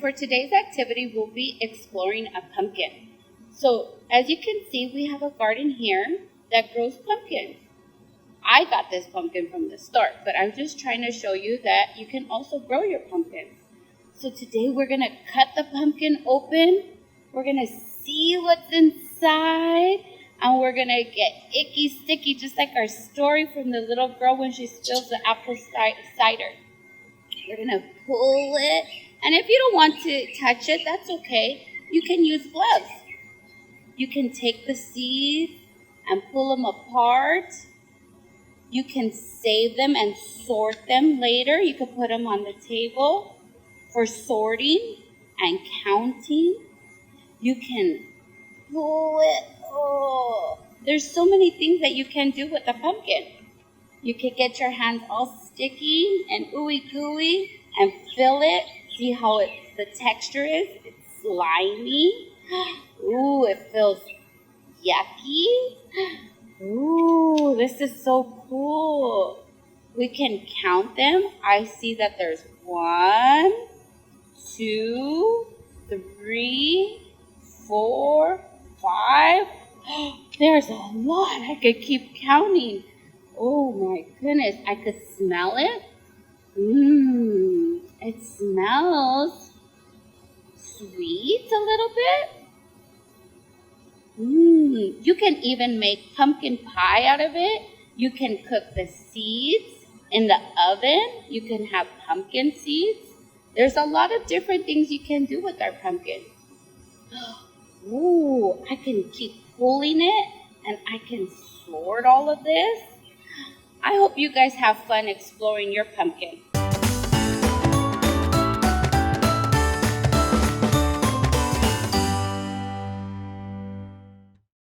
for today's activity, we'll be exploring a pumpkin. So as you can see, we have a garden here that grows pumpkins. I got this pumpkin from the start, but I'm just trying to show you that you can also grow your pumpkins. So today we're going to cut the pumpkin open. We're going to see what's inside. And we're going to get icky sticky, just like our story from the little girl when she spills the apple cider. We're going to pull it. And if you don't want to touch it, that's okay. You can use gloves. You can take the seeds and pull them apart. You can save them and sort them later. You can put them on the table for sorting and counting. You can pull it. Oh, there's so many things that you can do with a pumpkin. You can get your hands all sticky and ooey gooey and feel it. See how the texture is? It's slimy. Ooh, it feels yucky. Ooh, this is so cool. We can count them. I see that there's 1, 2, 3, 4, 5. There's a lot. I could keep counting. Oh my goodness. I could smell it. It smells sweet a little bit. You can even make pumpkin pie out of it. You can cook the seeds in the oven. You can have pumpkin seeds. There's a lot of different things you can do with our pumpkin. Ooh, I can keep pulling it and I can sort all of this. I hope you guys have fun exploring your pumpkin.